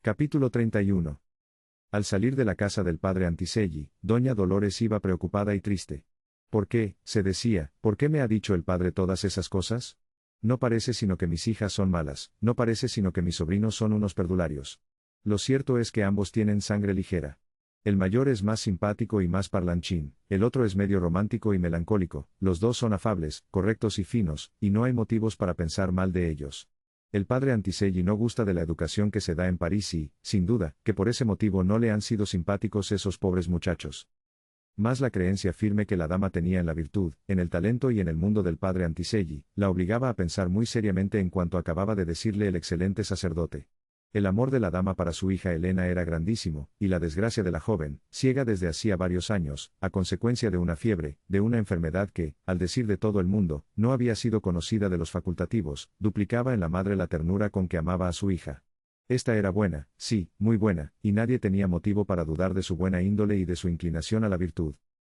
Capítulo 31. Al salir de la casa del padre Antisegui, doña Dolores iba preocupada y triste. ¿Por qué, se decía, por qué me ha dicho el padre todas esas cosas? No parece sino que mis hijas son malas, no parece sino que mis sobrinos son unos perdularios. Lo cierto es que ambos tienen sangre ligera. El mayor es más simpático y más parlanchín, el otro es medio romántico y melancólico, los dos son afables, correctos y finos, y no hay motivos para pensar mal de ellos. El padre Antisegui no gusta de la educación que se da en París y, sin duda, que por ese motivo no le han sido simpáticos esos pobres muchachos. Más la creencia firme que la dama tenía en la virtud, en el talento y en el mundo del padre Antisegui, la obligaba a pensar muy seriamente en cuanto acababa de decirle el excelente sacerdote. El amor de la dama para su hija Elena era grandísimo, y la desgracia de la joven, ciega desde hacía varios años, a consecuencia de una fiebre, de una enfermedad que, al decir de todo el mundo, no había sido conocida de los facultativos, duplicaba en la madre la ternura con que amaba a su hija. Esta era buena, sí, muy buena, y nadie tenía motivo para dudar de su buena índole y de su inclinación a la virtud.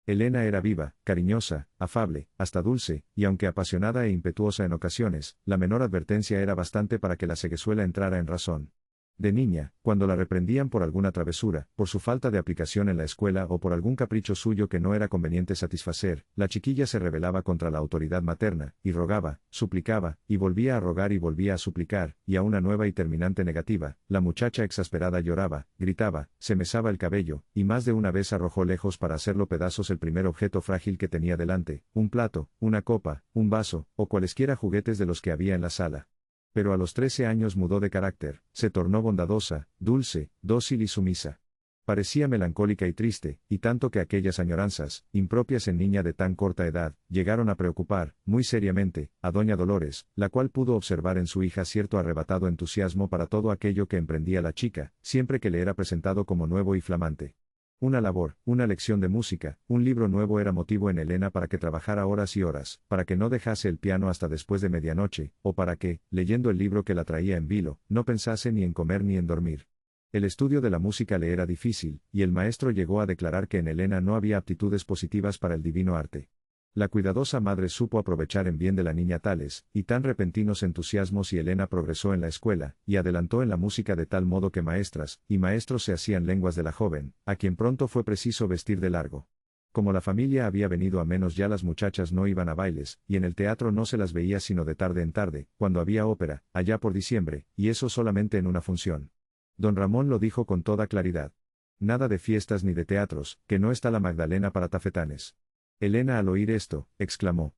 Elena era viva, cariñosa, afable, hasta dulce, y aunque apasionada e impetuosa en ocasiones, la menor advertencia era bastante para que la ceguezuela entrara en razón. De niña, cuando la reprendían por alguna travesura, por su falta de aplicación en la escuela o por algún capricho suyo que no era conveniente satisfacer, la chiquilla se rebelaba contra la autoridad materna, y rogaba, suplicaba, y volvía a rogar y volvía a suplicar, y a una nueva y terminante negativa, la muchacha exasperada lloraba, gritaba, se mesaba el cabello, y más de una vez arrojó lejos para hacerlo pedazos el primer objeto frágil que tenía delante, un plato, una copa, un vaso, o cualesquiera juguetes de los que había en la sala. Pero a los 13 años mudó de carácter, se tornó bondadosa, dulce, dócil y sumisa. Parecía melancólica y triste, y tanto que aquellas añoranzas, impropias en niña de tan corta edad, llegaron a preocupar, muy seriamente, a doña Dolores, la cual pudo observar en su hija cierto arrebatado entusiasmo para todo aquello que emprendía la chica, siempre que le era presentado como nuevo y flamante. Una labor, una lección de música, un libro nuevo era motivo en Elena para que trabajara horas y horas, para que no dejase el piano hasta después de medianoche, o para que, leyendo el libro que la traía en vilo, no pensase ni en comer ni en dormir. El estudio de la música le era difícil, y el maestro llegó a declarar que en Elena no había aptitudes positivas para el divino arte. La cuidadosa madre supo aprovechar en bien de la niña tales, y tan repentinos entusiasmos y Elena progresó en la escuela, y adelantó en la música de tal modo que maestras, y maestros se hacían lenguas de la joven, a quien pronto fue preciso vestir de largo. Como la familia había venido a menos ya las muchachas no iban a bailes, y en el teatro no se las veía sino de tarde en tarde, cuando había ópera, allá por diciembre, y eso solamente en una función. Don Ramón lo dijo con toda claridad. Nada de fiestas ni de teatros, que no está la Magdalena para tafetanes. Elena al oír esto, exclamó.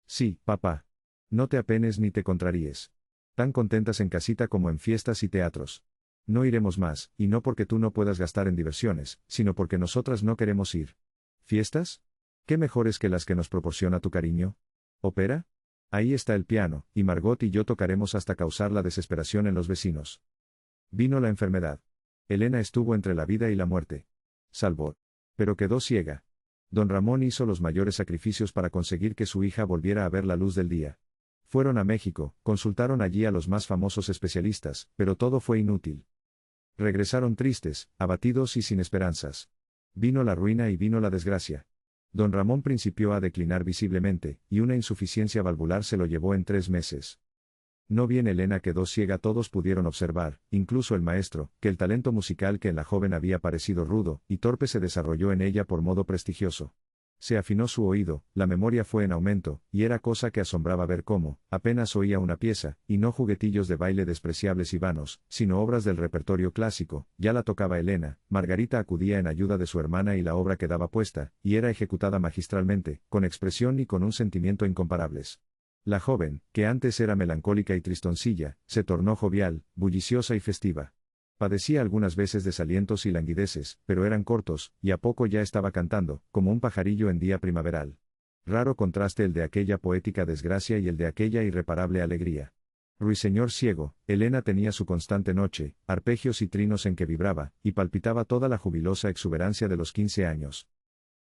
Sí, papá. No te apenes ni te contraríes. Tan contentas en casita como en fiestas y teatros. No iremos más, y no porque tú no puedas gastar en diversiones, sino porque nosotras no queremos ir. ¿Fiestas? ¿Qué mejores que las que nos proporciona tu cariño? ¿Ópera? Ahí está el piano, y Margot y yo tocaremos hasta causar la desesperación en los vecinos. Vino la enfermedad. Elena estuvo entre la vida y la muerte. Salvó. Pero quedó ciega. Don Ramón hizo los mayores sacrificios para conseguir que su hija volviera a ver la luz del día. Fueron a México, consultaron allí a los más famosos especialistas, pero todo fue inútil. Regresaron tristes, abatidos y sin esperanzas. Vino la ruina y vino la desgracia. Don Ramón principió a declinar visiblemente, y una insuficiencia valvular se lo llevó en 3 meses. No bien Elena quedó ciega, todos pudieron observar, incluso el maestro, que el talento musical que en la joven había parecido rudo y torpe se desarrolló en ella por modo prestigioso. Se afinó su oído, la memoria fue en aumento, y era cosa que asombraba ver cómo, apenas oía una pieza, y no juguetillos de baile despreciables y vanos, sino obras del repertorio clásico, ya la tocaba Elena, Margarita acudía en ayuda de su hermana y la obra quedaba puesta, y era ejecutada magistralmente, con expresión y con un sentimiento incomparables. La joven, que antes era melancólica y tristoncilla, se tornó jovial, bulliciosa y festiva. Padecía algunas veces desalientos y languideces, pero eran cortos, y a poco ya estaba cantando, como un pajarillo en día primaveral. Raro contraste el de aquella poética desgracia y el de aquella irreparable alegría. Ruiseñor ciego, Elena tenía su constante noche, arpegios y trinos en que vibraba, y palpitaba toda la jubilosa exuberancia de los 15 años.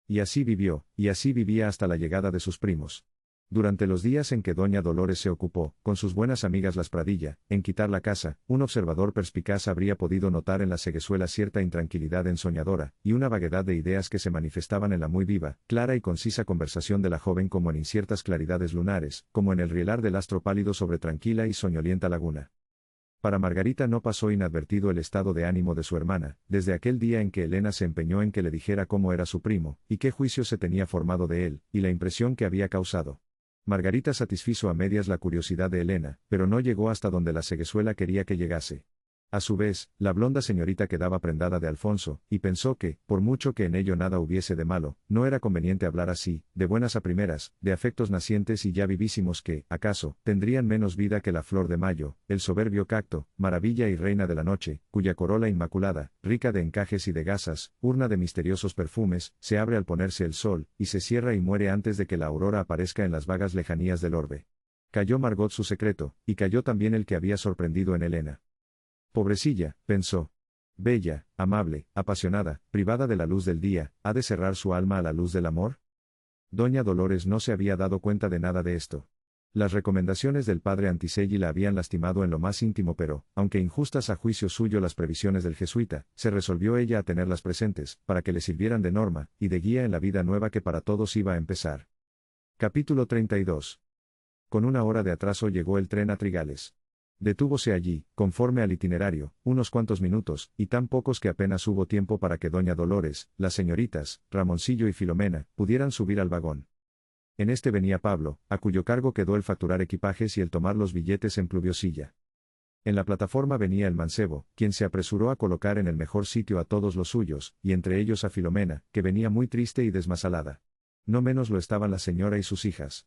Y así vivió, y así vivía hasta la llegada de sus primos. Durante los días en que doña Dolores se ocupó, con sus buenas amigas las Pradilla, en quitar la casa, un observador perspicaz habría podido notar en la ceguezuela cierta intranquilidad ensoñadora, y una vaguedad de ideas que se manifestaban en la muy viva, clara y concisa conversación de la joven como en inciertas claridades lunares, como en el rielar del astro pálido sobre tranquila y soñolienta laguna. Para Margarita no pasó inadvertido el estado de ánimo de su hermana, desde aquel día en que Elena se empeñó en que le dijera cómo era su primo, y qué juicio se tenía formado de él, y la impresión que había causado. Margarita satisfizo a medias la curiosidad de Elena, pero no llegó hasta donde la ceguezuela quería que llegase. A su vez, la blonda señorita quedaba prendada de Alfonso, y pensó que, por mucho que en ello nada hubiese de malo, no era conveniente hablar así, de buenas a primeras, de afectos nacientes y ya vivísimos que, acaso, tendrían menos vida que la flor de mayo, el soberbio cacto, maravilla y reina de la noche, cuya corola inmaculada, rica de encajes y de gasas, urna de misteriosos perfumes, se abre al ponerse el sol, y se cierra y muere antes de que la aurora aparezca en las vagas lejanías del orbe. Cayó Margot su secreto, y cayó también el que había sorprendido en Elena. Pobrecilla, pensó. Bella, amable, apasionada, privada de la luz del día, ¿ha de cerrar su alma a la luz del amor? Doña Dolores no se había dado cuenta de nada de esto. Las recomendaciones del padre Antisegui la habían lastimado en lo más íntimo, pero, aunque injustas a juicio suyo las previsiones del jesuita, se resolvió ella a tenerlas presentes, para que le sirvieran de norma, y de guía en la vida nueva que para todos iba a empezar. Capítulo 32. Con una hora de atraso llegó el tren a Trigales. Detúvose allí, conforme al itinerario, unos cuantos minutos, y tan pocos que apenas hubo tiempo para que doña Dolores, las señoritas, Ramoncillo y Filomena, pudieran subir al vagón. En este venía Pablo, a cuyo cargo quedó el facturar equipajes y el tomar los billetes en Pluviosilla. En la plataforma venía el mancebo, quien se apresuró a colocar en el mejor sitio a todos los suyos, y entre ellos a Filomena, que venía muy triste y desmasalada. No menos lo estaban la señora y sus hijas.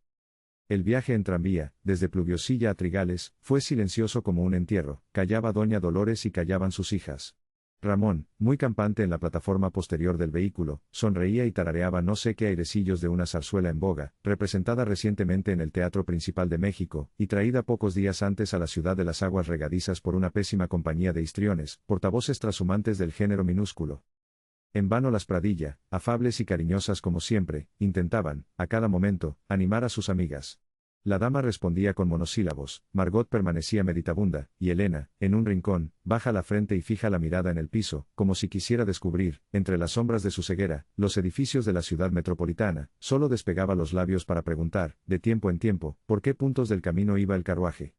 El viaje en tranvía, desde Pluviosilla a Trigales, fue silencioso como un entierro, callaba doña Dolores y callaban sus hijas. Ramón, muy campante en la plataforma posterior del vehículo, sonreía y tarareaba no sé qué airecillos de una zarzuela en boga, representada recientemente en el Teatro Principal de México, y traída pocos días antes a la ciudad de las aguas regadizas por una pésima compañía de histriones, portavoces trashumantes del género minúsculo. En vano las Pradilla, afables y cariñosas como siempre, intentaban, a cada momento, animar a sus amigas. La dama respondía con monosílabos, Margot permanecía meditabunda, y Elena, en un rincón, baja la frente y fija la mirada en el piso, como si quisiera descubrir, entre las sombras de su ceguera, los edificios de la ciudad metropolitana, solo despegaba los labios para preguntar, de tiempo en tiempo, por qué puntos del camino iba el carruaje.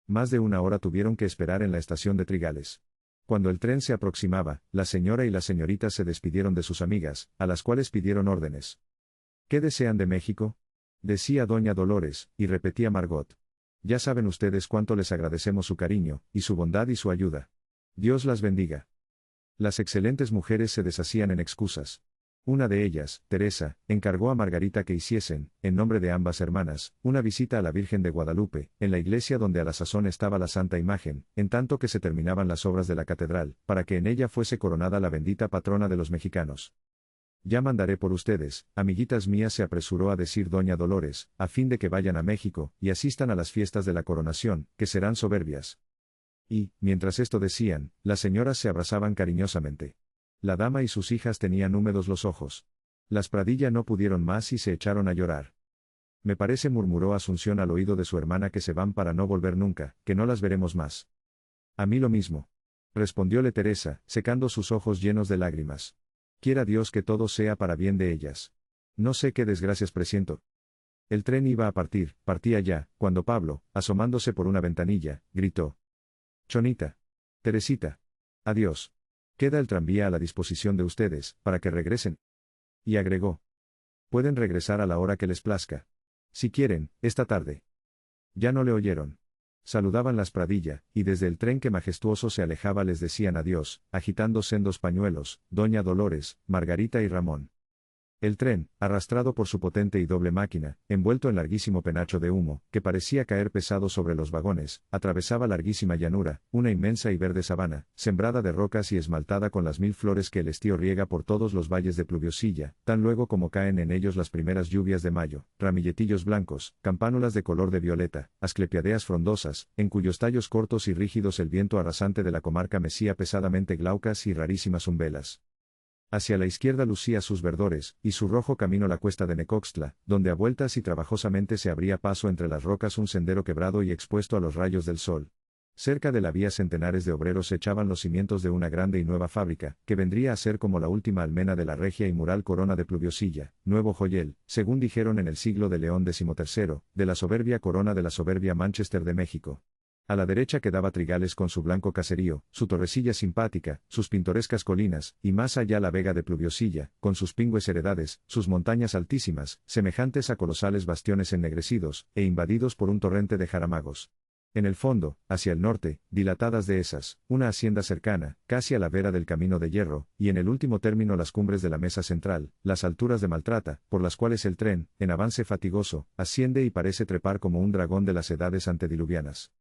Más de una hora tuvieron que esperar en la estación de Trigales. Cuando el tren se aproximaba, la señora y las señoritas se despidieron de sus amigas, a las cuales pidieron órdenes. ¿Qué desean de México?, decía doña Dolores, y repetía Margot. Ya saben ustedes cuánto les agradecemos su cariño, y su bondad y su ayuda. Dios las bendiga. Las excelentes mujeres se deshacían en excusas. Una de ellas, Teresa, encargó a Margarita que hiciesen, en nombre de ambas hermanas, una visita a la Virgen de Guadalupe, en la iglesia donde a la sazón estaba la Santa Imagen, en tanto que se terminaban las obras de la catedral, para que en ella fuese coronada la bendita patrona de los mexicanos. Ya mandaré por ustedes, amiguitas mías, se apresuró a decir doña Dolores, a fin de que vayan a México, y asistan a las fiestas de la coronación, que serán soberbias. Y, mientras esto decían, las señoras se abrazaban cariñosamente. La dama y sus hijas tenían húmedos los ojos. Las Pradilla no pudieron más y se echaron a llorar. Me parece, murmuró Asunción al oído de su hermana, que se van para no volver nunca, que no las veremos más. A mí lo mismo, respondióle Teresa, secando sus ojos llenos de lágrimas. Quiera Dios que todo sea para bien de ellas. No sé qué desgracias presiento. El tren iba a partir, partía ya, cuando Pablo, asomándose por una ventanilla, gritó: Chonita. Teresita. Adiós. Queda el tranvía a la disposición de ustedes, para que regresen. Y agregó: pueden regresar a la hora que les plazca. Si quieren, esta tarde. Ya no le oyeron. Saludaban las Pradilla, y desde el tren que majestuoso se alejaba les decían adiós, agitando sendos pañuelos, doña Dolores, Margarita y Ramón. El tren, arrastrado por su potente y doble máquina, envuelto en larguísimo penacho de humo, que parecía caer pesado sobre los vagones, atravesaba larguísima llanura, una inmensa y verde sabana, sembrada de rocas y esmaltada con las 1000 flores que el estío riega por todos los valles de Pluviosilla, tan luego como caen en ellos las primeras lluvias de mayo, ramilletillos blancos, campánulas de color de violeta, asclepiadeas frondosas, en cuyos tallos cortos y rígidos el viento arrasante de la comarca mecía pesadamente glaucas y rarísimas umbelas. Hacia la izquierda lucía sus verdores, y su rojo camino la cuesta de Necoxtla, donde a vueltas y trabajosamente se abría paso entre las rocas un sendero quebrado y expuesto a los rayos del sol. Cerca de la vía centenares de obreros echaban los cimientos de una grande y nueva fábrica, que vendría a ser como la última almena de la regia y mural corona de Pluviosilla, nuevo joyel, según dijeron en el siglo de León XIII, de la soberbia corona de la soberbia Manchester de México. A la derecha quedaba Trigales con su blanco caserío, su torrecilla simpática, sus pintorescas colinas, y más allá la vega de Pluviosilla, con sus pingües heredades, sus montañas altísimas, semejantes a colosales bastiones ennegrecidos, e invadidos por un torrente de jaramagos. En el fondo, hacia el norte, dilatadas dehesas, una hacienda cercana, casi a la vera del camino de hierro, y en el último término las cumbres de la mesa central, las alturas de Maltrata, por las cuales el tren, en avance fatigoso, asciende y parece trepar como un dragón de las edades antediluvianas.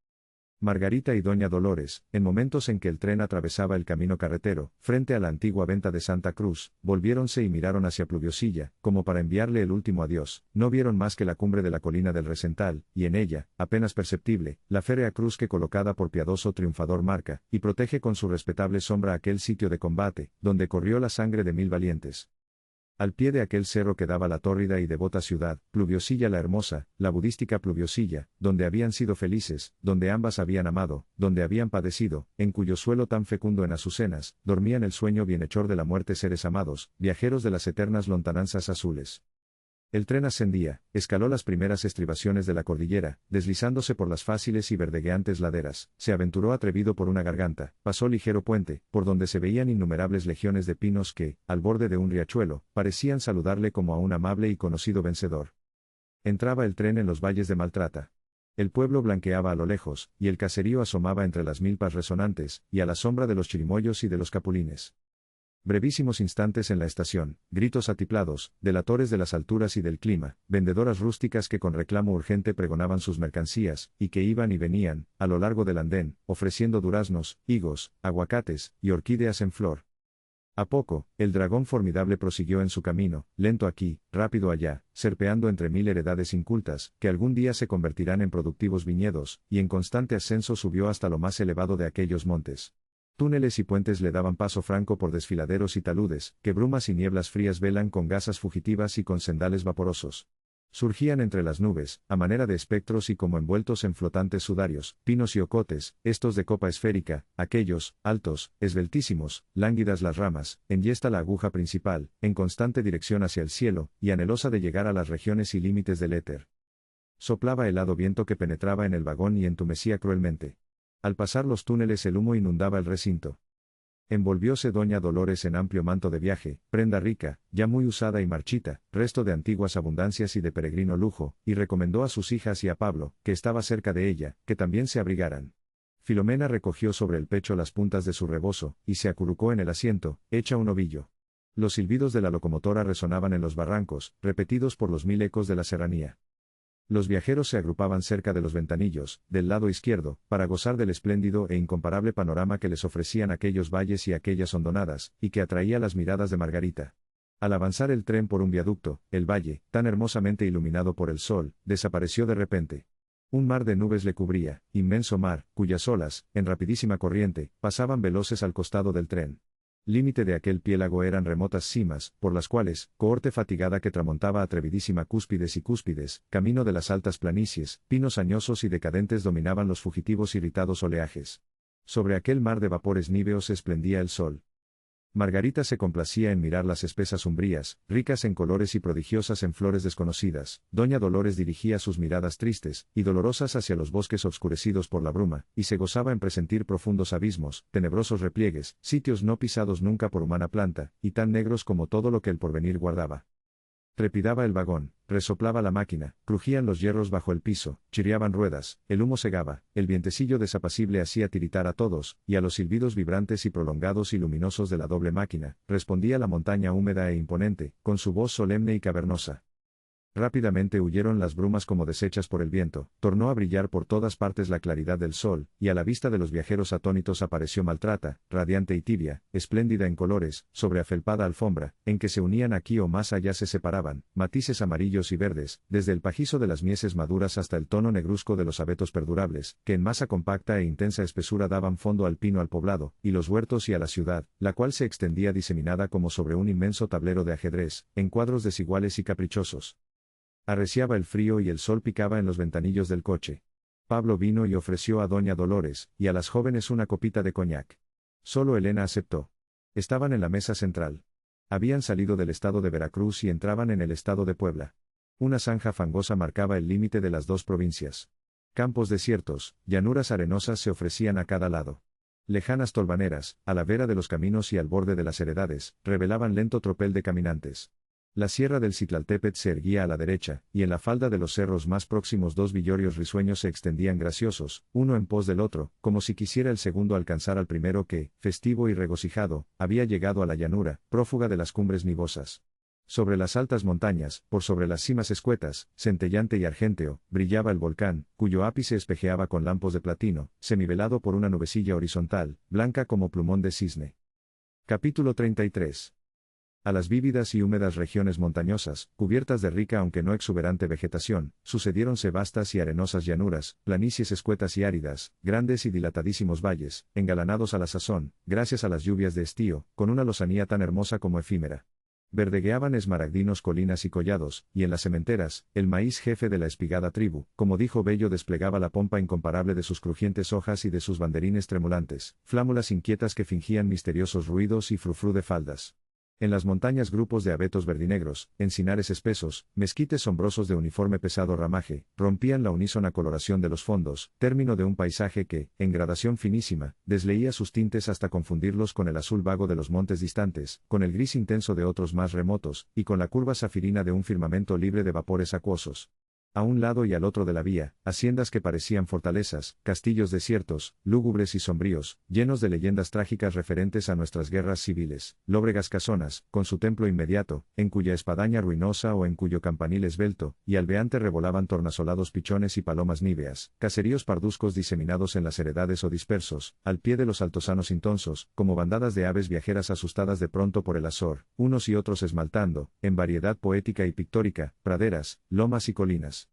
Margarita y doña Dolores, en momentos en que el tren atravesaba el camino carretero, frente a la antigua venta de Santa Cruz, volviéronse y miraron hacia Pluviosilla, como para enviarle el último adiós. No vieron más que la cumbre de la colina del Resental, y en ella, apenas perceptible, la férrea cruz que colocada por piadoso triunfador marca, y protege con su respetable sombra aquel sitio de combate, donde corrió la sangre de 1000 valientes. Al pie de aquel cerro quedaba la tórrida y devota ciudad, Pluviosilla la hermosa, la budística Pluviosilla, donde habían sido felices, donde ambas habían amado, donde habían padecido, en cuyo suelo tan fecundo en azucenas, dormían el sueño bienhechor de la muerte seres amados, viajeros de las eternas lontananzas azules. El tren ascendía, escaló las primeras estribaciones de la cordillera, deslizándose por las fáciles y verdegueantes laderas, se aventuró atrevido por una garganta, pasó ligero puente, por donde se veían innumerables legiones de pinos que, al borde de un riachuelo, parecían saludarle como a un amable y conocido vencedor. Entraba el tren en los valles de Maltrata. El pueblo blanqueaba a lo lejos, y el caserío asomaba entre las milpas resonantes, y a la sombra de los chirimoyos y de los capulines. Brevísimos instantes en la estación, gritos atiplados, delatores de las alturas y del clima, vendedoras rústicas que con reclamo urgente pregonaban sus mercancías, y que iban y venían, a lo largo del andén, ofreciendo duraznos, higos, aguacates, y orquídeas en flor. A poco, el dragón formidable prosiguió en su camino, lento aquí, rápido allá, serpeando entre 1000 heredades incultas, que algún día se convertirán en productivos viñedos, y en constante ascenso subió hasta lo más elevado de aquellos montes. Túneles y puentes le daban paso franco por desfiladeros y taludes, que brumas y nieblas frías velan con gasas fugitivas y con sendales vaporosos. Surgían entre las nubes, a manera de espectros y como envueltos en flotantes sudarios, pinos y ocotes, estos de copa esférica, aquellos, altos, esbeltísimos, lánguidas las ramas, enhiesta la aguja principal, en constante dirección hacia el cielo, y anhelosa de llegar a las regiones y límites del éter. Soplaba helado viento que penetraba en el vagón y entumecía cruelmente. Al pasar los túneles el humo inundaba el recinto. Envolvióse doña Dolores en amplio manto de viaje, prenda rica, ya muy usada y marchita, resto de antiguas abundancias y de peregrino lujo, y recomendó a sus hijas y a Pablo, que estaba cerca de ella, que también se abrigaran. Filomena recogió sobre el pecho las puntas de su rebozo, y se acurrucó en el asiento, hecha un ovillo. Los silbidos de la locomotora resonaban en los barrancos, repetidos por los 1000 ecos de la serranía. Los viajeros se agrupaban cerca de los ventanillos, del lado izquierdo, para gozar del espléndido e incomparable panorama que les ofrecían aquellos valles y aquellas hondonadas, y que atraía las miradas de Margarita. Al avanzar el tren por un viaducto, el valle, tan hermosamente iluminado por el sol, desapareció de repente. Un mar de nubes le cubría, inmenso mar, cuyas olas, en rapidísima corriente, pasaban veloces al costado del tren. Límite de aquel piélago eran remotas cimas, por las cuales, cohorte fatigada que tramontaba atrevidísima cúspides y cúspides, camino de las altas planicies, pinos añosos y decadentes dominaban los fugitivos irritados oleajes. Sobre aquel mar de vapores níveos esplendía el sol. Margarita se complacía en mirar las espesas umbrías, ricas en colores y prodigiosas en flores desconocidas. Doña Dolores dirigía sus miradas tristes y dolorosas hacia los bosques obscurecidos por la bruma, y se gozaba en presentir profundos abismos, tenebrosos repliegues, sitios no pisados nunca por humana planta, y tan negros como todo lo que el porvenir guardaba. Trepidaba el vagón, resoplaba la máquina, crujían los hierros bajo el piso, chirriaban ruedas, el humo cegaba, el vientecillo desapacible hacía tiritar a todos, y a los silbidos vibrantes y prolongados y luminosos de la doble máquina, respondía la montaña húmeda e imponente, con su voz solemne y cavernosa. Rápidamente huyeron las brumas como deshechas por el viento, tornó a brillar por todas partes la claridad del sol, y a la vista de los viajeros atónitos apareció Maltrata, radiante y tibia, espléndida en colores, sobre afelpada alfombra, en que se unían aquí o más allá se separaban, matices amarillos y verdes, desde el pajizo de las mieses maduras hasta el tono negruzco de los abetos perdurables, que en masa compacta e intensa espesura daban fondo al pino al poblado, y los huertos y a la ciudad, la cual se extendía diseminada como sobre un inmenso tablero de ajedrez, en cuadros desiguales y caprichosos. Arreciaba el frío y el sol picaba en los ventanillos del coche. Pablo vino y ofreció a doña Dolores, y a las jóvenes una copita de coñac. Solo Elena aceptó. Estaban en la mesa central. Habían salido del estado de Veracruz y entraban en el estado de Puebla. Una zanja fangosa marcaba el límite de las dos provincias. Campos desiertos, llanuras arenosas se ofrecían a cada lado. Lejanas tolvaneras, a la vera de los caminos y al borde de las heredades, revelaban lento tropel de caminantes. La sierra del Citlaltépetl se erguía a la derecha, y en la falda de los cerros más próximos dos villorrios risueños se extendían graciosos, uno en pos del otro, como si quisiera el segundo alcanzar al primero que, festivo y regocijado, había llegado a la llanura, prófuga de las cumbres nivosas. Sobre las altas montañas, por sobre las cimas escuetas, centellante y argénteo, brillaba el volcán, cuyo ápice espejeaba con lampos de platino, semivelado por una nubecilla horizontal, blanca como plumón de cisne. Capítulo 33. A las vívidas y húmedas regiones montañosas, cubiertas de rica aunque no exuberante vegetación, sucediéronse vastas y arenosas llanuras, planicies escuetas y áridas, grandes y dilatadísimos valles, engalanados a la sazón, gracias a las lluvias de estío, con una lozanía tan hermosa como efímera. Verdegueaban esmaragdinos colinas y collados, y en las sementeras, el maíz jefe de la espigada tribu, como dijo Bello, desplegaba la pompa incomparable de sus crujientes hojas y de sus banderines tremulantes, flámulas inquietas que fingían misteriosos ruidos y frufrú de faldas. En las montañas grupos de abetos verdinegros, encinares espesos, mezquites sombrosos de uniforme pesado ramaje, rompían la unísona coloración de los fondos, término de un paisaje que, en gradación finísima, desleía sus tintes hasta confundirlos con el azul vago de los montes distantes, con el gris intenso de otros más remotos, y con la curva zafirina de un firmamento libre de vapores acuosos. A un lado y al otro de la vía, haciendas que parecían fortalezas, castillos desiertos, lúgubres y sombríos, llenos de leyendas trágicas referentes a nuestras guerras civiles, lóbregas casonas, con su templo inmediato, en cuya espadaña ruinosa o en cuyo campanil esbelto y albeante revolaban tornasolados pichones y palomas níveas, caseríos parduzcos diseminados en las heredades o dispersos, al pie de los altosanos intonsos, como bandadas de aves viajeras asustadas de pronto por el azor, unos y otros esmaltando, en variedad poética y pictórica, praderas, lomas y colinas.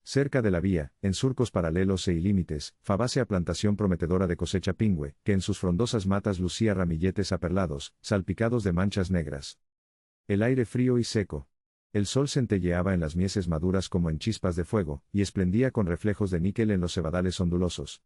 Cerca de la vía, en surcos paralelos e ilímites, fabácea plantación prometedora de cosecha pingüe, que en sus frondosas matas lucía ramilletes aperlados, salpicados de manchas negras. El aire frío y seco. El sol centelleaba en las mieses maduras como en chispas de fuego, y esplendía con reflejos de níquel en los cebadales ondulosos.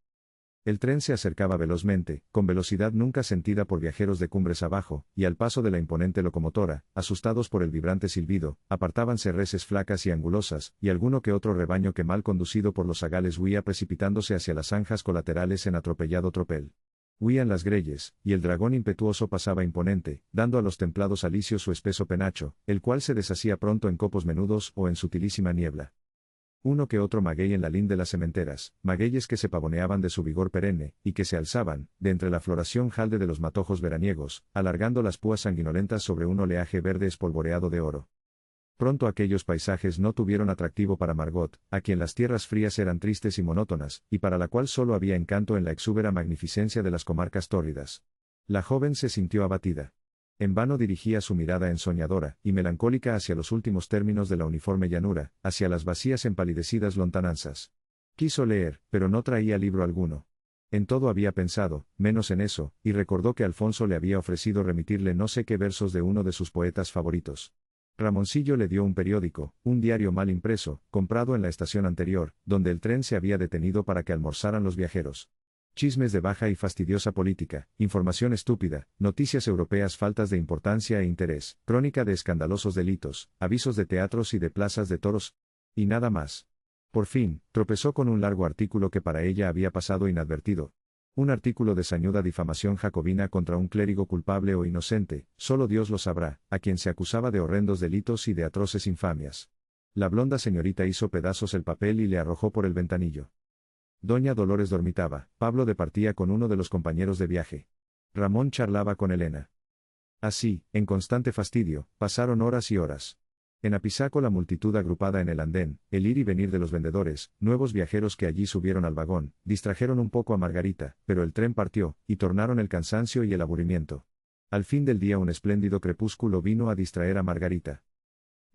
El tren se acercaba velozmente, con velocidad nunca sentida por viajeros de cumbres abajo, y al paso de la imponente locomotora, asustados por el vibrante silbido, apartábanse reses flacas y angulosas, y alguno que otro rebaño que mal conducido por los zagales huía precipitándose hacia las zanjas colaterales en atropellado tropel. Huían las greyes, y el dragón impetuoso pasaba imponente, dando a los templados alicios su espeso penacho, el cual se deshacía pronto en copos menudos o en sutilísima niebla. Uno que otro maguey en la lin de las sementeras, magueyes que se pavoneaban de su vigor perenne, y que se alzaban, de entre la floración jalde de los matojos veraniegos, alargando las púas sanguinolentas sobre un oleaje verde espolvoreado de oro. Pronto aquellos paisajes no tuvieron atractivo para Margot, a quien las tierras frías eran tristes y monótonas, y para la cual solo había encanto en la exúbera magnificencia de las comarcas tórridas. La joven se sintió abatida. En vano dirigía su mirada ensoñadora y melancólica hacia los últimos términos de la uniforme llanura, hacia las vacías empalidecidas lontananzas. Quiso leer, pero no traía libro alguno. En todo había pensado, menos en eso, y recordó que Alfonso le había ofrecido remitirle no sé qué versos de uno de sus poetas favoritos. Ramoncillo le dio un periódico, un diario mal impreso, comprado en la estación anterior, donde el tren se había detenido para que almorzaran los viajeros. Chismes de baja y fastidiosa política, información estúpida, noticias europeas faltas de importancia e interés, crónica de escandalosos delitos, avisos de teatros y de plazas de toros, y nada más. Por fin, tropezó con un largo artículo que para ella había pasado inadvertido. Un artículo de sañuda difamación jacobina contra un clérigo culpable o inocente, solo Dios lo sabrá, a quien se acusaba de horrendos delitos y de atroces infamias. La blonda señorita hizo pedazos el papel y le arrojó por el ventanillo. Doña Dolores dormitaba, Pablo departía con uno de los compañeros de viaje. Ramón charlaba con Elena. Así, en constante fastidio, pasaron horas y horas. En Apizaco la multitud agrupada en el andén, el ir y venir de los vendedores, nuevos viajeros que allí subieron al vagón, distrajeron un poco a Margarita, pero el tren partió, y tornaron el cansancio y el aburrimiento. Al fin del día un espléndido crepúsculo vino a distraer a Margarita.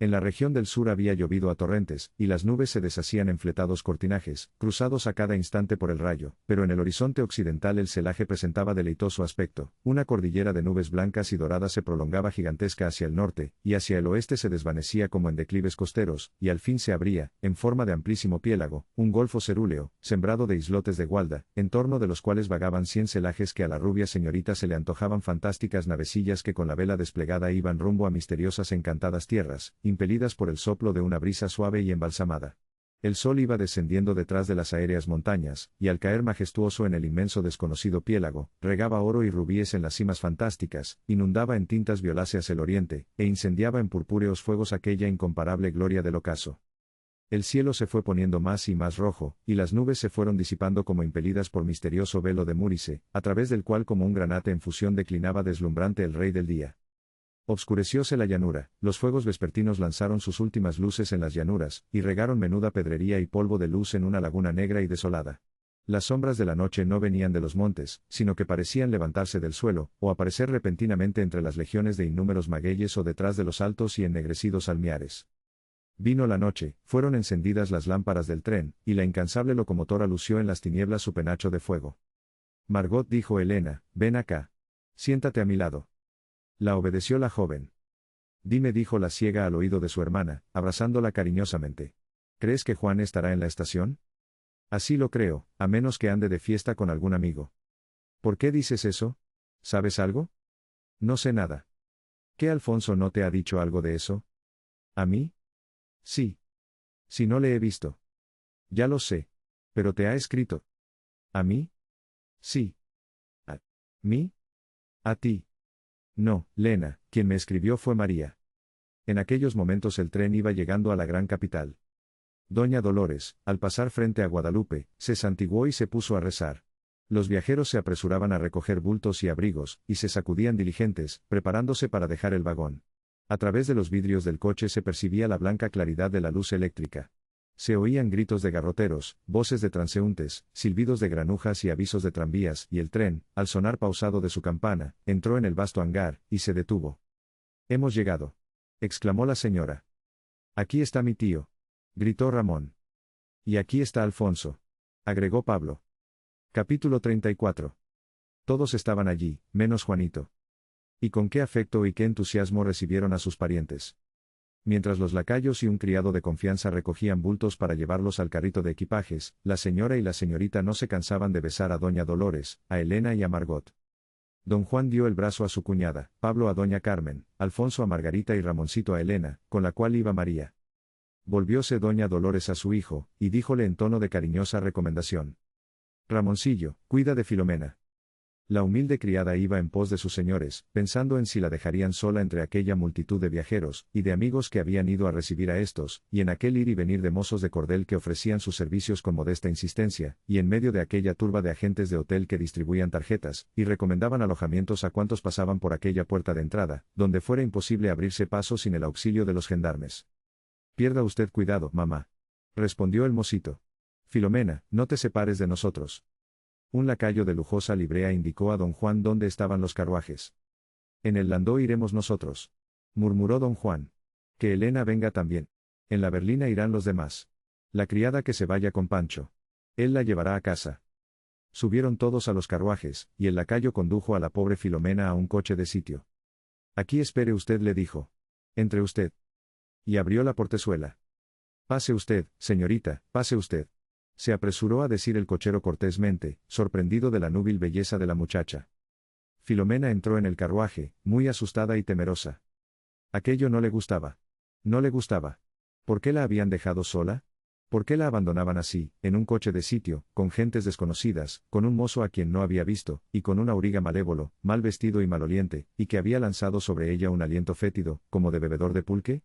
En la región del sur había llovido a torrentes, y las nubes se deshacían en fletados cortinajes, cruzados a cada instante por el rayo, pero en el horizonte occidental el celaje presentaba deleitoso aspecto, una cordillera de nubes blancas y doradas se prolongaba gigantesca hacia el norte, y hacia el oeste se desvanecía como en declives costeros, y al fin se abría, en forma de amplísimo piélago, un golfo cerúleo, sembrado de islotes de gualda, en torno de los cuales vagaban 100 celajes que a la rubia señorita se le antojaban fantásticas navecillas que con la vela desplegada iban rumbo a misteriosas encantadas tierras, impelidas por el soplo de una brisa suave y embalsamada. El sol iba descendiendo detrás de las aéreas montañas, y al caer majestuoso en el inmenso desconocido piélago, regaba oro y rubíes en las cimas fantásticas, inundaba en tintas violáceas el oriente, e incendiaba en purpúreos fuegos aquella incomparable gloria del ocaso. El cielo se fue poniendo más y más rojo, y las nubes se fueron disipando como impelidas por misterioso velo de Múrice, a través del cual como un granate en fusión declinaba deslumbrante el rey del día. Obscurecióse la llanura, los fuegos vespertinos lanzaron sus últimas luces en las llanuras, y regaron menuda pedrería y polvo de luz en una laguna negra y desolada. Las sombras de la noche no venían de los montes, sino que parecían levantarse del suelo, o aparecer repentinamente entre las legiones de innúmeros magueyes o detrás de los altos y ennegrecidos almiares. Vino la noche, fueron encendidas las lámparas del tren, y la incansable locomotora lució en las tinieblas su penacho de fuego. Margot, dijo Helena, ven acá. Siéntate a mi lado. La obedeció la joven. Dime, dijo la ciega al oído de su hermana, abrazándola cariñosamente. ¿Crees que Juan estará en la estación? Así lo creo, a menos que ande de fiesta con algún amigo. ¿Por qué dices eso? ¿Sabes algo? No sé nada. ¿Qué Alfonso no te ha dicho algo de eso? ¿A mí? Sí. Si no le he visto. Ya lo sé. Pero te ha escrito. ¿A mí? Sí. ¿A mí? A ti. No, Lena, quien me escribió fue María. En aquellos momentos el tren iba llegando a la gran capital. Doña Dolores, al pasar frente a Guadalupe, se santiguó y se puso a rezar. Los viajeros se apresuraban a recoger bultos y abrigos, y se sacudían diligentes, preparándose para dejar el vagón. A través de los vidrios del coche se percibía la blanca claridad de la luz eléctrica. Se oían gritos de garroteros, voces de transeúntes, silbidos de granujas y avisos de tranvías, y el tren, al sonar pausado de su campana, entró en el vasto hangar, y se detuvo. «Hemos llegado», exclamó la señora. «Aquí está mi tío», gritó Ramón. «Y aquí está Alfonso», agregó Pablo. Capítulo 34. Todos estaban allí, menos Juanito. Y con qué afecto y qué entusiasmo recibieron a sus parientes. Mientras los lacayos y un criado de confianza recogían bultos para llevarlos al carrito de equipajes, la señora y la señorita no se cansaban de besar a doña Dolores, a Helena y a Margot. Don Juan dio el brazo a su cuñada, Pablo a doña Carmen, Alfonso a Margarita y Ramoncito a Helena, con la cual iba María. Volvióse doña Dolores a su hijo, y díjole en tono de cariñosa recomendación: «Ramoncillo, cuida de Filomena». La humilde criada iba en pos de sus señores, pensando en si la dejarían sola entre aquella multitud de viajeros y de amigos que habían ido a recibir a estos, y en aquel ir y venir de mozos de cordel que ofrecían sus servicios con modesta insistencia, y en medio de aquella turba de agentes de hotel que distribuían tarjetas, y recomendaban alojamientos a cuantos pasaban por aquella puerta de entrada, donde fuera imposible abrirse paso sin el auxilio de los gendarmes. «Pierda usted cuidado, mamá», respondió el mocito. «Filomena, no te separes de nosotros». Un lacayo de lujosa librea indicó a don Juan dónde estaban los carruajes. «En el landó iremos nosotros», murmuró don Juan. «Que Helena venga también. En la berlina irán los demás. La criada que se vaya con Pancho. Él la llevará a casa». Subieron todos a los carruajes, y el lacayo condujo a la pobre Filomena a un coche de sitio. «Aquí espere usted», le dijo. «Entre usted». Y abrió la portezuela. «Pase usted, señorita, pase usted», se apresuró a decir el cochero cortésmente, sorprendido de la núbil belleza de la muchacha. Filomena entró en el carruaje, muy asustada y temerosa. Aquello no le gustaba. No le gustaba. ¿Por qué la habían dejado sola? ¿Por qué la abandonaban así, en un coche de sitio, con gentes desconocidas, con un mozo a quien no había visto, y con un auriga malévolo, mal vestido y maloliente, y que había lanzado sobre ella un aliento fétido, como de bebedor de pulque?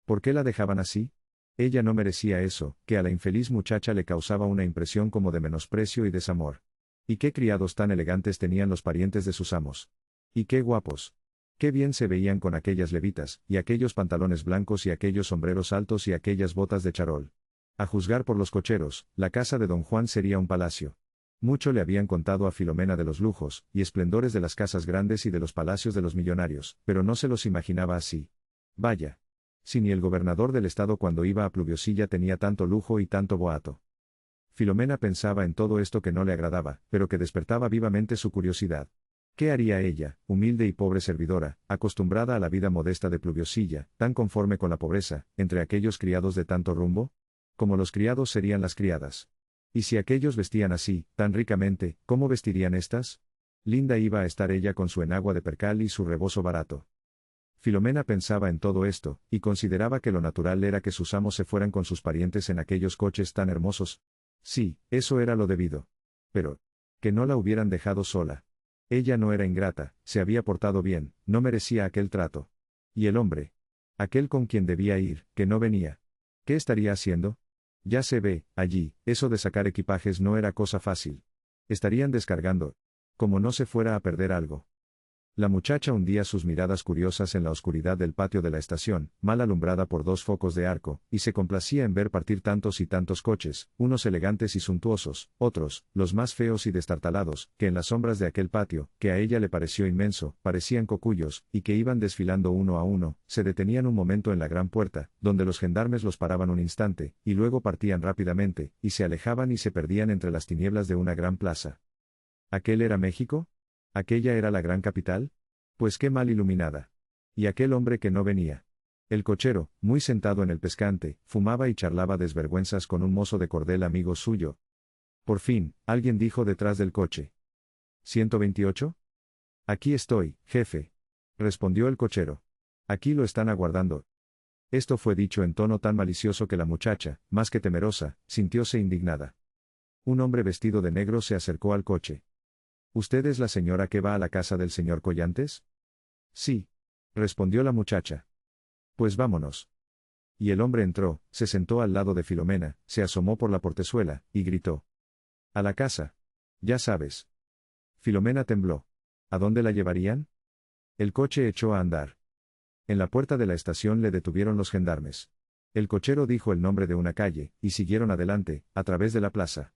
¿Por qué la dejaban así? Ella no merecía eso, que a la infeliz muchacha le causaba una impresión como de menosprecio y desamor. ¿Y qué criados tan elegantes tenían los parientes de sus amos? ¿Y qué guapos? Qué bien se veían con aquellas levitas, y aquellos pantalones blancos y aquellos sombreros altos y aquellas botas de charol. A juzgar por los cocheros, la casa de don Juan sería un palacio. Mucho le habían contado a Filomena de los lujos y esplendores de las casas grandes y de los palacios de los millonarios, pero no se los imaginaba así. Vaya. Si ni el gobernador del estado cuando iba a Pluviosilla tenía tanto lujo y tanto boato. Filomena pensaba en todo esto que no le agradaba, pero que despertaba vivamente su curiosidad. ¿Qué haría ella, humilde y pobre servidora, acostumbrada a la vida modesta de Pluviosilla, tan conforme con la pobreza, entre aquellos criados de tanto rumbo? Como los criados serían las criadas. Y si aquellos vestían así, tan ricamente, ¿cómo vestirían estas? Linda iba a estar ella con su enagua de percal y su rebozo barato. Filomena pensaba en todo esto, y consideraba que lo natural era que sus amos se fueran con sus parientes en aquellos coches tan hermosos. Sí, eso era lo debido. Pero, que no la hubieran dejado sola. Ella no era ingrata, se había portado bien, no merecía aquel trato. Y el hombre. Aquel con quien debía ir, que no venía. ¿Qué estaría haciendo? Ya se ve, allí, eso de sacar equipajes no era cosa fácil. Estarían descargando. Como no se fuera a perder algo. La muchacha hundía sus miradas curiosas en la oscuridad del patio de la estación, mal alumbrada por dos focos de arco, y se complacía en ver partir tantos y tantos coches, unos elegantes y suntuosos, otros, los más feos y destartalados, que en las sombras de aquel patio, que a ella le pareció inmenso, parecían cocuyos, y que iban desfilando uno a uno, se detenían un momento en la gran puerta, donde los gendarmes los paraban un instante, y luego partían rápidamente, y se alejaban y se perdían entre las tinieblas de una gran plaza. ¿Aquel era México? ¿Aquella era la gran capital? Pues qué mal iluminada. Y aquel hombre que no venía. El cochero, muy sentado en el pescante, fumaba y charlaba desvergüenzas con un mozo de cordel amigo suyo. Por fin, alguien dijo detrás del coche. ¿128? Aquí estoy, jefe. Respondió el cochero. Aquí lo están aguardando. Esto fue dicho en tono tan malicioso que la muchacha, más que temerosa, sintióse indignada. Un hombre vestido de negro se acercó al coche. ¿Usted es la señora que va a la casa del señor Collantes? Sí. Respondió la muchacha. Pues vámonos. Y el hombre entró, se sentó al lado de Filomena, se asomó por la portezuela, y gritó. A la casa. Ya sabes. Filomena tembló. ¿A dónde la llevarían? El coche echó a andar. En la puerta de la estación le detuvieron los gendarmes. El cochero dijo el nombre de una calle, y siguieron adelante, a través de la plaza.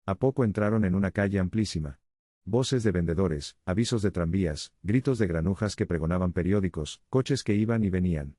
A poco entraron en una calle amplísima. Voces de vendedores, avisos de tranvías, gritos de granujas que pregonaban periódicos, coches que iban y venían.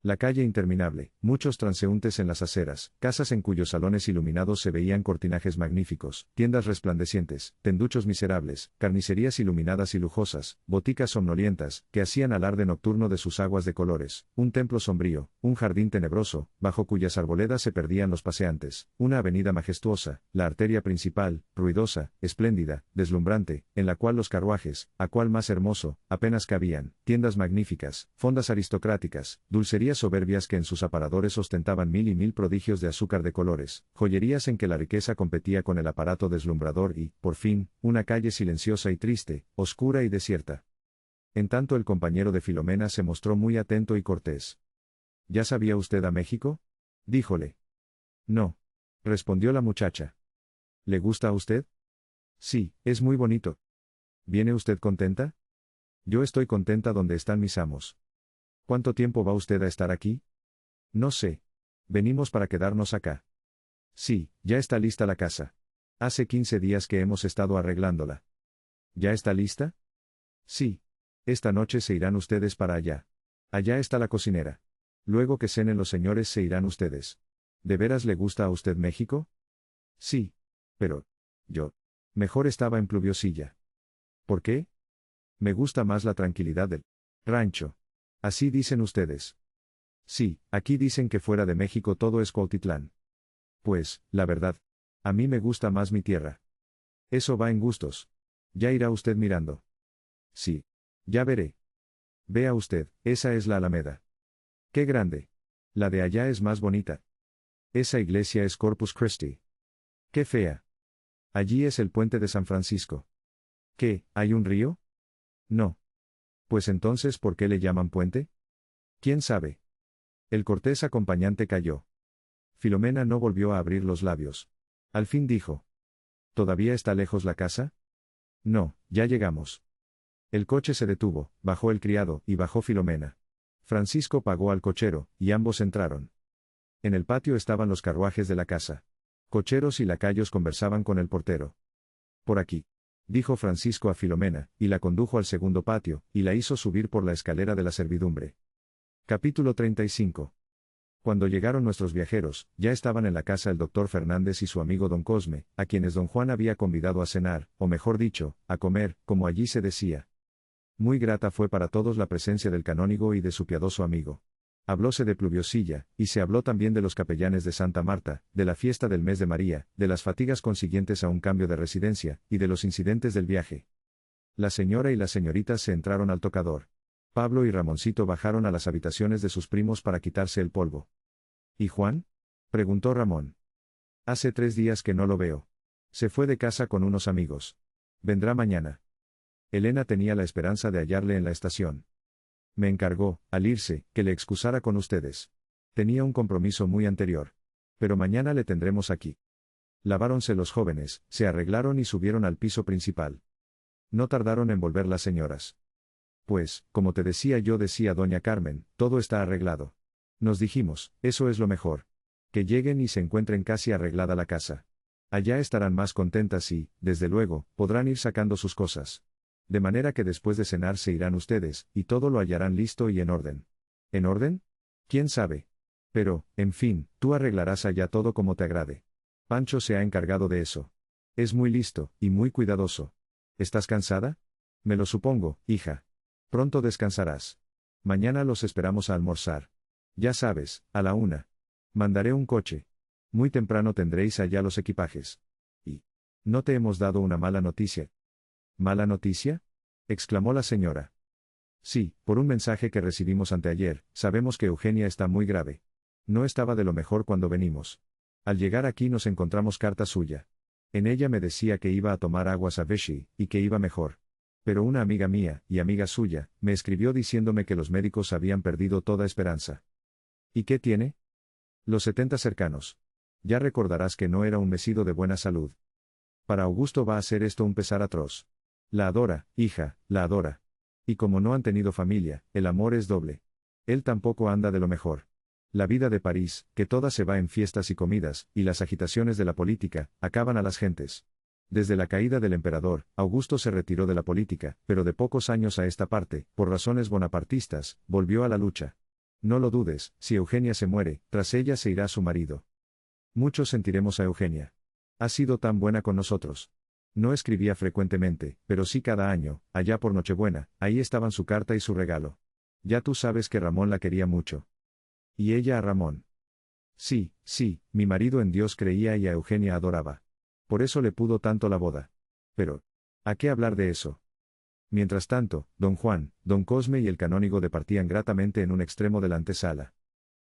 La calle interminable, muchos transeúntes en las aceras, casas en cuyos salones iluminados se veían cortinajes magníficos, tiendas resplandecientes, tenduchos miserables, carnicerías iluminadas y lujosas, boticas somnolientas, que hacían alarde nocturno de sus aguas de colores, un templo sombrío, un jardín tenebroso, bajo cuyas arboledas se perdían los paseantes, una avenida majestuosa, la arteria principal, ruidosa, espléndida, deslumbrante, en la cual los carruajes, a cual más hermoso, apenas cabían, tiendas magníficas, fondas aristocráticas, dulcerías soberbias que en sus aparadores ostentaban mil y mil prodigios de azúcar de colores, joyerías en que la riqueza competía con el aparato deslumbrador y, por fin, una calle silenciosa y triste, oscura y desierta. En tanto el compañero de Filomena se mostró muy atento y cortés. ¿Ya sabía usted a México? Díjole. No. Respondió la muchacha. ¿Le gusta a usted? Sí, es muy bonito. ¿Viene usted contenta? Yo estoy contenta donde están mis amos. ¿Cuánto tiempo va usted a estar aquí? No sé. Venimos para quedarnos acá. Sí, ya está lista la casa. Hace 15 días que hemos estado arreglándola. ¿Ya está lista? Sí. Esta noche se irán ustedes para allá. Allá está la cocinera. Luego que cenen los señores se irán ustedes. ¿De veras le gusta a usted México? Sí. Pero, yo. Mejor estaba en Pluviosilla. ¿Por qué? Me gusta más la tranquilidad del rancho. Así dicen ustedes. Sí, aquí dicen que fuera de México todo es Cuautitlán. Pues, la verdad. A mí me gusta más mi tierra. Eso va en gustos. Ya irá usted mirando. Sí. Ya veré. Vea usted, esa es la Alameda. ¡Qué grande! La de allá es más bonita. Esa iglesia es Corpus Christi. ¡Qué fea! Allí es el puente de San Francisco. ¿Qué, hay un río? No. Pues entonces, ¿por qué le llaman puente? ¿Quién sabe? El cortés acompañante calló. Filomena no volvió a abrir los labios. Al fin dijo. ¿Todavía está lejos la casa? No, ya llegamos. El coche se detuvo, bajó el criado, y bajó Filomena. Francisco pagó al cochero, y ambos entraron. En el patio estaban los carruajes de la casa. Cocheros y lacayos conversaban con el portero. Por aquí. Dijo Francisco a Filomena, y la condujo al segundo patio, y la hizo subir por la escalera de la servidumbre. Capítulo 35. Cuando llegaron nuestros viajeros, ya estaban en la casa el doctor Fernández y su amigo don Cosme, a quienes don Juan había convidado a cenar, o mejor dicho, a comer, como allí se decía. Muy grata fue para todos la presencia del canónigo y de su piadoso amigo. Hablóse de Pluviosilla, y se habló también de los capellanes de Santa Marta, de la fiesta del mes de María, de las fatigas consiguientes a un cambio de residencia, y de los incidentes del viaje. La señora y las señoritas se entraron al tocador. Pablo y Ramoncito bajaron a las habitaciones de sus primos para quitarse el polvo. ¿Y Juan? Preguntó Ramón. Hace 3 días que no lo veo. Se fue de casa con unos amigos. Vendrá mañana. Elena tenía la esperanza de hallarle en la estación. Me encargó, al irse, que le excusara con ustedes. Tenía un compromiso muy anterior. Pero mañana le tendremos aquí. Laváronse los jóvenes, se arreglaron y subieron al piso principal. No tardaron en volver las señoras. Pues, como te decía yo, decía doña Carmen, todo está arreglado. Nos dijimos, eso es lo mejor. Que lleguen y se encuentren casi arreglada la casa. Allá estarán más contentas y, desde luego, podrán ir sacando sus cosas. De manera que después de cenar se irán ustedes, y todo lo hallarán listo y en orden. ¿En orden? ¿Quién sabe? Pero, en fin, tú arreglarás allá todo como te agrade. Pancho se ha encargado de eso. Es muy listo, y muy cuidadoso. ¿Estás cansada? Me lo supongo, hija. Pronto descansarás. Mañana los esperamos a almorzar. Ya sabes, a la 1. Mandaré un coche. Muy temprano tendréis allá los equipajes. Y... ¿no te hemos dado una mala noticia? ¿Mala noticia? Exclamó la señora. Sí, por un mensaje que recibimos anteayer, sabemos que Eugenia está muy grave. No estaba de lo mejor cuando venimos. Al llegar aquí nos encontramos carta suya. En ella me decía que iba a tomar aguas a Vichy, y que iba mejor. Pero una amiga mía, y amiga suya, me escribió diciéndome que los médicos habían perdido toda esperanza. ¿Y qué tiene? Los 70 cercanos. Ya recordarás que no era un mesido de buena salud. Para Augusto va a ser esto un pesar atroz. La adora, hija, la adora. Y como no han tenido familia, el amor es doble. Él tampoco anda de lo mejor. La vida de París, que toda se va en fiestas y comidas, y las agitaciones de la política, acaban a las gentes. Desde la caída del emperador, Augusto se retiró de la política, pero de pocos años a esta parte, por razones bonapartistas, volvió a la lucha. No lo dudes, si Eugenia se muere, tras ella se irá su marido. Muchos sentiremos a Eugenia. Ha sido tan buena con nosotros. No escribía frecuentemente, pero sí cada año, allá por Nochebuena, ahí estaban su carta y su regalo. Ya tú sabes que Ramón la quería mucho. Y ella a Ramón. Sí, sí, mi marido en Dios creía y a Eugenia adoraba. Por eso le pudo tanto la boda. Pero, ¿a qué hablar de eso? Mientras tanto, don Juan, don Cosme y el canónigo departían gratamente en un extremo de la antesala.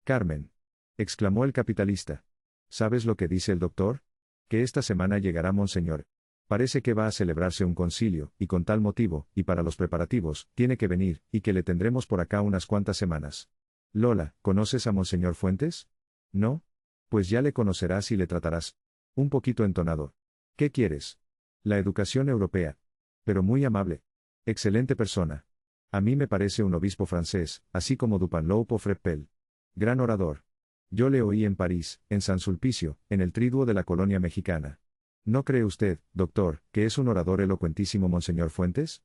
Carmen. Exclamó el capitalista. ¿Sabes lo que dice el doctor? Que esta semana llegará Monseñor. Parece que va a celebrarse un concilio, y con tal motivo, y para los preparativos, tiene que venir, y que le tendremos por acá unas cuantas semanas. Lola, ¿conoces a Monseñor Fuentes? ¿No? Pues ya le conocerás y le tratarás. Un poquito entonado. ¿Qué quieres? La educación europea. Pero muy amable. Excelente persona. A mí me parece un obispo francés, así como Dupanloup o Freppel. Gran orador. Yo le oí en París, en San Sulpicio, en el triduo de la colonia mexicana. ¿No cree usted, doctor, que es un orador elocuentísimo Monseñor Fuentes?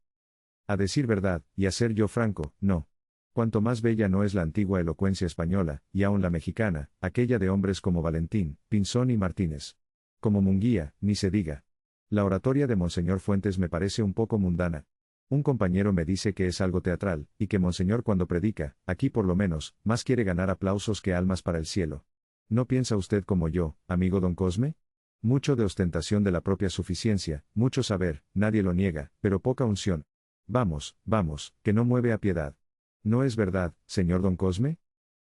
A decir verdad, y a ser yo franco, no. Cuanto más bella no es la antigua elocuencia española, y aun la mexicana, aquella de hombres como Valentín, Pinzón y Martínez. Como Munguía, ni se diga. La oratoria de Monseñor Fuentes me parece un poco mundana. Un compañero me dice que es algo teatral, y que Monseñor cuando predica, aquí por lo menos, más quiere ganar aplausos que almas para el cielo. ¿No piensa usted como yo, amigo don Cosme? Mucho de ostentación de la propia suficiencia, mucho saber, nadie lo niega, pero poca unción. Vamos, vamos, que no mueve a piedad. ¿No es verdad, señor don Cosme?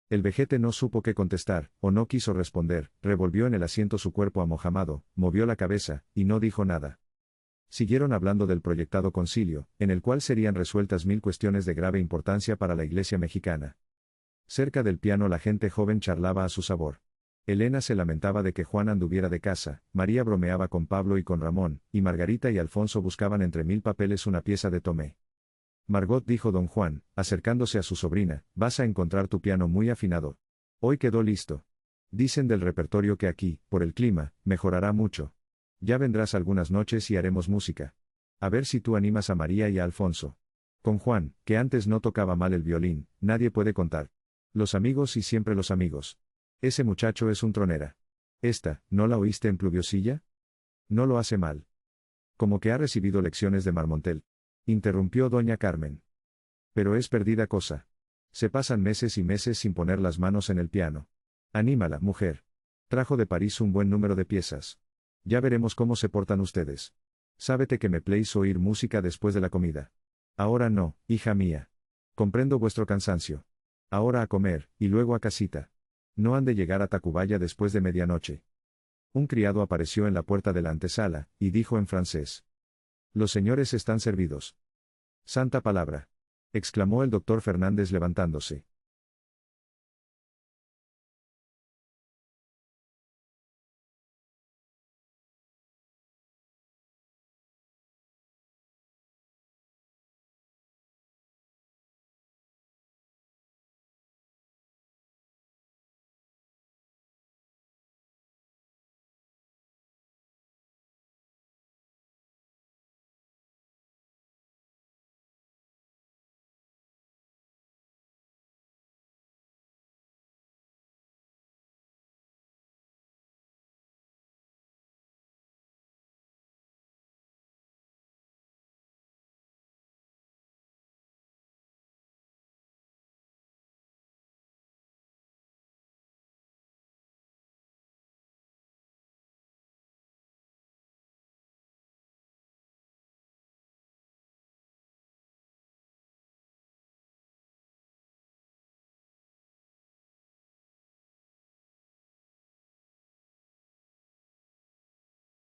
El vejete no supo qué contestar, o no quiso responder, revolvió en el asiento su cuerpo amojamado, movió la cabeza, y no dijo nada. Siguieron hablando del proyectado concilio, en el cual serían resueltas 1000 cuestiones de grave importancia para la Iglesia mexicana. Cerca del piano la gente joven charlaba a su sabor. Elena se lamentaba de que Juan anduviera de casa, María bromeaba con Pablo y con Ramón, y Margarita y Alfonso buscaban entre 1000 papeles una pieza de Tomé. Margot, dijo don Juan, acercándose a su sobrina, vas a encontrar tu piano muy afinado. Hoy quedó listo. Dicen del repertorio que aquí, por el clima, mejorará mucho. Ya vendrás algunas noches y haremos música. A ver si tú animas a María y a Alfonso. Con Juan, que antes no tocaba mal el violín, nadie puede contar. Los amigos y siempre los amigos. Ese muchacho es un tronera. Esta, ¿no la oíste en Pluviosilla? No lo hace mal. Como que ha recibido lecciones de Marmontel. Interrumpió doña Carmen. Pero es perdida cosa. Se pasan meses y meses sin poner las manos en el piano. Anímala, mujer. Trajo de París un buen número de piezas. Ya veremos cómo se portan ustedes. Sábete que me place oír música después de la comida. Ahora no, hija mía. Comprendo vuestro cansancio. Ahora a comer, y luego a casita. No han de llegar a Tacubaya después de medianoche. Un criado apareció en la puerta de la antesala, y dijo en francés: Los señores están servidos. Santa palabra. Exclamó el doctor Fernández levantándose.